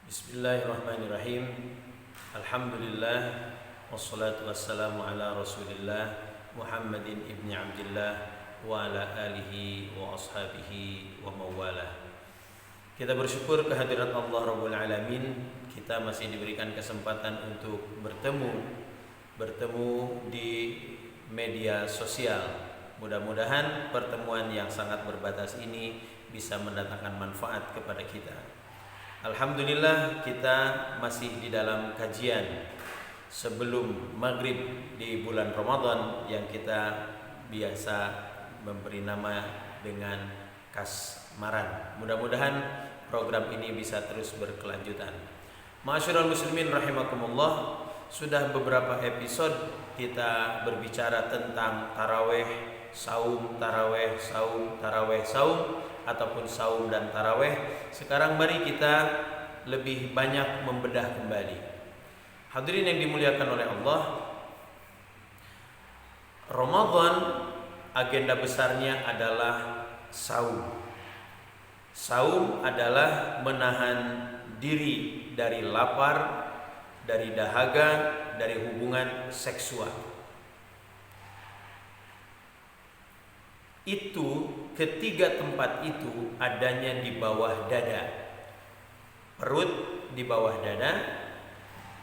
Bismillahirrahmanirrahim. Alhamdulillah wassalatu wassalamu ala Rasulillah Muhammadin ibni Abdillah wa ala alihi wa ashabihi wa mawalah. Kita bersyukur kehadirat Allah Rabbul Alamin. Kita masih diberikan kesempatan untuk bertemu di media sosial. Mudah-mudahan pertemuan yang sangat berbatas ini bisa mendatangkan manfaat kepada kita. Alhamdulillah, kita masih di dalam kajian sebelum maghrib di bulan Ramadan yang kita biasa memberi nama dengan kasmaran. Mudah-mudahan program ini bisa terus berkelanjutan. Ma'asyiral muslimin rahimakumullah, sudah beberapa episode kita berbicara tentang taraweh, saum, taraweh, saum, taraweh, saum, ataupun saum dan taraweh. Sekarang mari kita lebih banyak membedah kembali. Hadirin yang dimuliakan oleh Allah, Ramadan agenda besarnya adalah saum. Saum adalah menahan diri dari lapar, dari dahaga, dari hubungan seksual. Itu ketiga tempat itu adanya di bawah dada. Perut di bawah dada,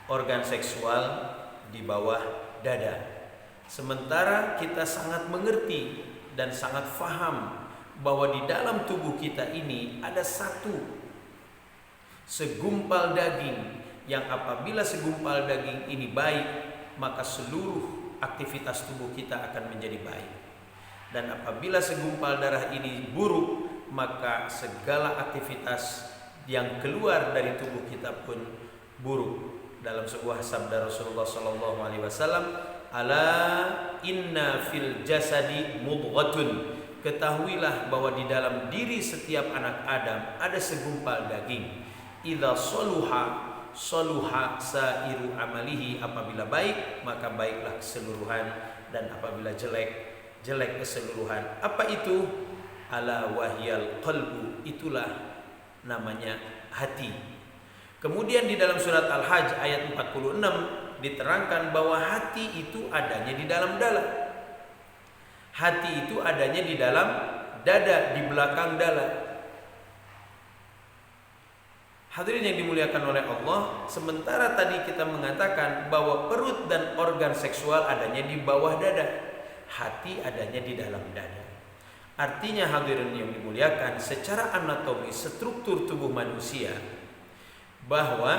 organ seksual di bawah dada. Sementara kita sangat mengerti dan sangat faham bahwa di dalam tubuh kita ini ada satu segumpal daging yang apabila segumpal daging ini baik, maka seluruh aktivitas tubuh kita akan menjadi baik. Dan apabila segumpal darah ini buruk, maka segala aktivitas yang keluar dari tubuh kita pun buruk. Dalam sebuah sabda Rasulullah SAW, "Ala inna fil jasadi mudghatun." Ketahuilah bahwa di dalam diri setiap anak Adam ada segumpal daging. Idza soluha sairu amalihi. Apabila baik, maka baiklah keseluruhan, dan apabila jelek keseluruhan. Apa itu? Ala wahyal qalbu, itulah namanya hati. Kemudian di dalam surat Al-Hajj ayat 46 diterangkan bahwa hati itu adanya di dalam dada. Hati itu adanya di dalam dada, di belakang dada. Hadirin yang dimuliakan oleh Allah, sementara tadi kita mengatakan bahwa perut dan organ seksual adanya di bawah dada, hati adanya di dalam dada. Artinya hadirin yang dimuliakan, secara anatomi struktur tubuh manusia, bahwa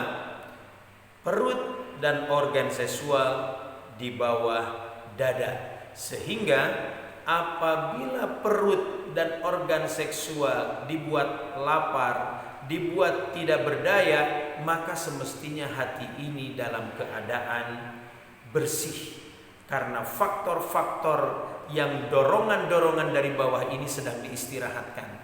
perut dan organ seksual di bawah dada. Sehingga apabila perut dan organ seksual dibuat lapar, dibuat tidak berdaya, maka semestinya hati ini dalam keadaan bersih. Karena faktor-faktor yang dorongan-dorongan dari bawah ini sedang diistirahatkan.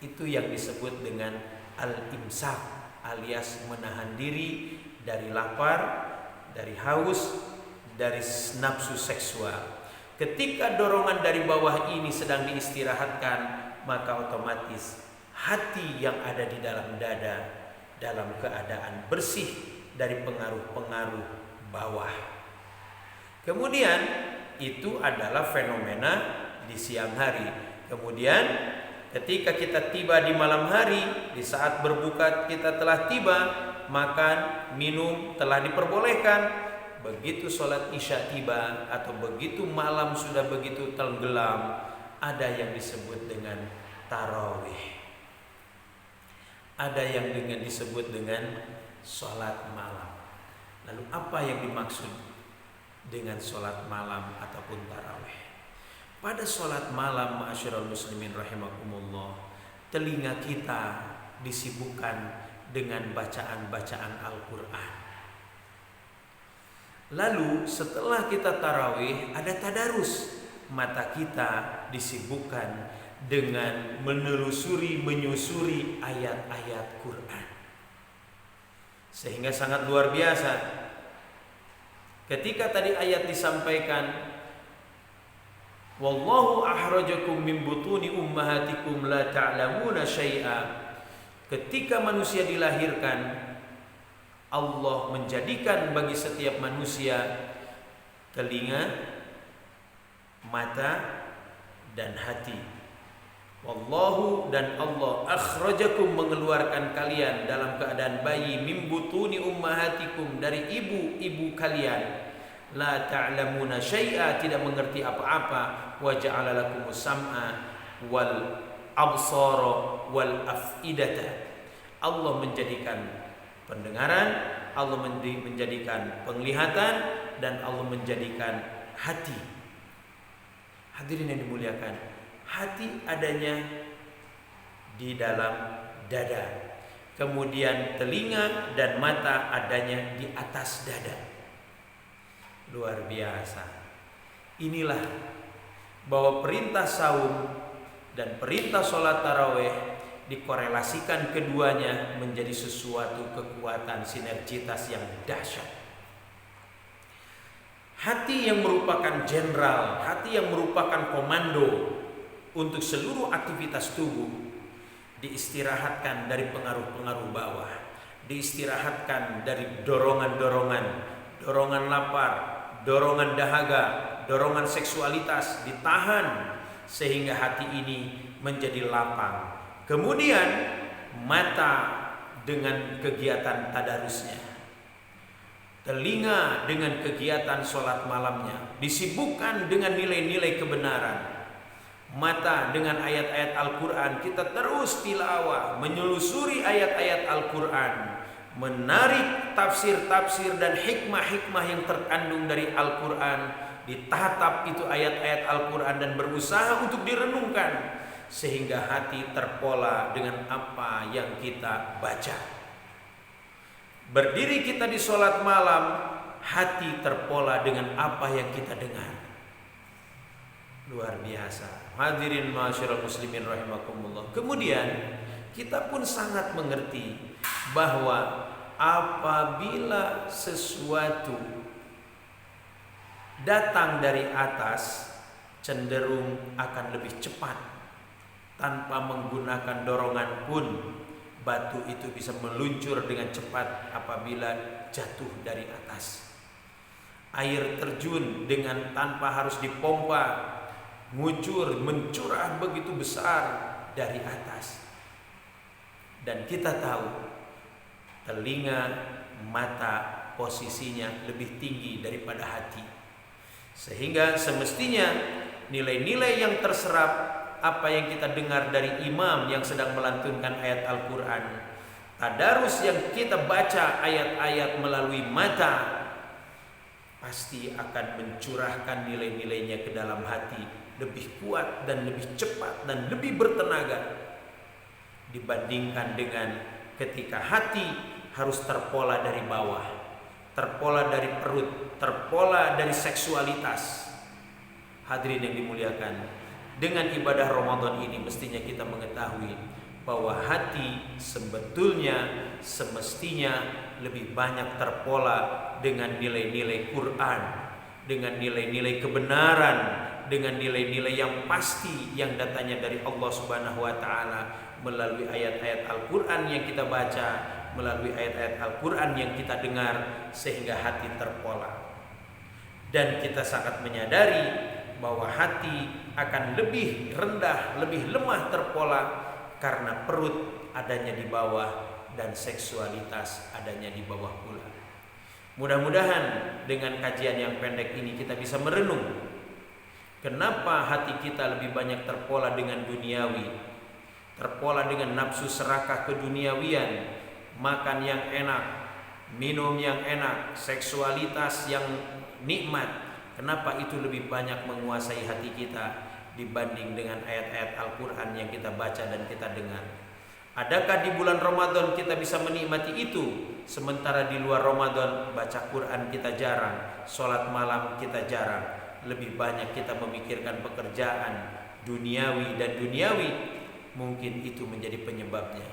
Itu yang disebut dengan al-imsak, alias menahan diri dari lapar, dari haus, dari nafsu seksual. Ketika dorongan dari bawah ini sedang diistirahatkan, maka otomatis hati yang ada di dalam dada dalam keadaan bersih dari pengaruh-pengaruh bawah. Kemudian itu adalah fenomena di siang hari. Kemudian ketika kita tiba di malam hari, di saat berbuka kita telah tiba, makan, minum telah diperbolehkan. Begitu sholat isya tiba atau begitu malam sudah begitu tenggelam, ada yang disebut dengan tarawih. Ada yang disebut dengan sholat malam. Lalu apa yang dimaksud dengan sholat malam ataupun tarawih? Pada sholat malam, ma'asyiral muslimin rahimakumullah, telinga kita disibukkan dengan bacaan-bacaan Al-Quran. Lalu setelah kita tarawih ada tadarus, mata kita disibukkan dengan menyusuri ayat-ayat Quran. Sehingga sangat luar biasa. Ketika tadi ayat disampaikan, wallahu akhrajakum min butuni ummahatikum la ta'lamuna syai'a. Ketika manusia dilahirkan, Allah menjadikan bagi setiap manusia telinga, mata, dan hati. Wallahu, dan Allah akhrajakum, mengeluarkan kalian dalam keadaan bayi, min butuni ummahatikum, dari ibu-ibu kalian, la ta'lamuna syai'a, tidak mengerti apa-apa, wa ja'ala lakumus sam'a wal absara wal af'idata. Allah menjadikan pendengaran, Allah menjadikan penglihatan, dan Allah menjadikan hati. Hadirin yang dimuliakan, hati adanya di dalam dada, kemudian telinga dan mata adanya di atas dada. Luar biasa. Inilah bahwa perintah saum dan perintah sholat tarawih dikorelasikan keduanya menjadi sesuatu kekuatan sinergitas yang dahsyat. Hati yang merupakan jenderal, hati yang merupakan komando untuk seluruh aktivitas tubuh, diistirahatkan dari pengaruh-pengaruh bawah, diistirahatkan dari dorongan-dorongan, dorongan lapar, dorongan dahaga, dorongan seksualitas, ditahan sehingga hati ini menjadi lapang. Kemudian mata dengan kegiatan tadarusnya, telinga dengan kegiatan sholat malamnya, disibukkan dengan nilai-nilai kebenaran. Mata dengan ayat-ayat Al-Quran, kita terus tilawah, menyelusuri ayat-ayat Al-Quran, menarik tafsir-tafsir dan hikmah-hikmah yang terkandung dari Al-Quran, ditatap itu ayat-ayat Al-Quran dan berusaha untuk direnungkan sehingga hati terpola dengan apa yang kita baca. Berdiri kita di sholat malam, hati terpola dengan apa yang kita dengar. Luar biasa. Hadirin ma'asyiral muslimin rahimakumullah. Kemudian kita pun sangat mengerti bahwa apabila sesuatu datang dari atas, cenderung akan lebih cepat. Tanpa menggunakan dorongan pun, batu itu bisa meluncur dengan cepat apabila jatuh dari atas. Air terjun dengan tanpa harus dipompa, mencurah begitu besar dari atas. Dan kita tahu telinga, mata posisinya lebih tinggi daripada hati, sehingga semestinya nilai-nilai yang terserap, apa yang kita dengar dari imam yang sedang melantunkan ayat Al-Quran, tadarus yang kita baca ayat-ayat melalui mata, pasti akan mencurahkan nilai-nilainya ke dalam hati lebih kuat dan lebih cepat dan lebih bertenaga dibandingkan dengan ketika hati harus terpola dari bawah, terpola dari perut, terpola dari seksualitas. Hadirin yang dimuliakan, dengan ibadah Ramadan ini mestinya kita mengetahui bahwa hati sebetulnya semestinya lebih banyak terpola dengan nilai-nilai Quran, dengan nilai-nilai kebenaran, dengan nilai-nilai yang pasti yang datanya dari Allah Subhanahu wa taala melalui ayat-ayat Al-Quran yang kita baca, melalui ayat-ayat Al-Quran yang kita dengar, sehingga hati terpola. Dan kita sangat menyadari bahwa hati akan lebih rendah, lebih lemah terpola karena perut adanya di bawah dan seksualitas adanya di bawah pula. Mudah-mudahan dengan kajian yang pendek ini kita bisa merenung kenapa hati kita lebih banyak terpola dengan duniawi, terpola dengan nafsu serakah keduniawian, makan yang enak, minum yang enak, seksualitas yang nikmat. Kenapa itu lebih banyak menguasai hati kita dibanding dengan ayat-ayat Al-Quran yang kita baca dan kita dengar? Adakah di bulan Ramadan kita bisa menikmati itu, sementara di luar Ramadan baca Quran kita jarang, sholat malam kita jarang, lebih banyak kita memikirkan pekerjaan duniawi dan duniawi? Mungkin itu menjadi penyebabnya.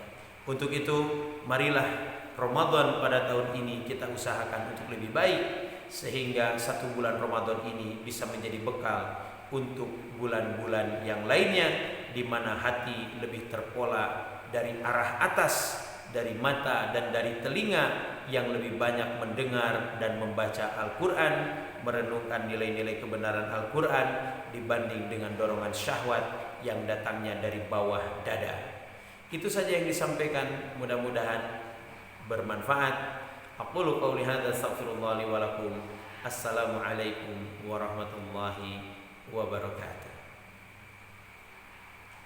Untuk itu marilah Ramadan pada tahun ini kita usahakan untuk lebih baik, sehingga satu bulan Ramadan ini bisa menjadi bekal untuk bulan-bulan yang lainnya, di mana hati lebih terpola dari arah atas dari mata dan dari telinga yang lebih banyak mendengar dan membaca Al-Quran, merenungkan nilai-nilai kebenaran Al-Quran dibanding dengan dorongan syahwat yang datangnya dari bawah dada. Itu saja yang disampaikan, mudah-mudahan bermanfaat. Aqulu qauli hadza astaghfirullah li wa lakum. Assalamualaikum warahmatullahi wabarakatuh.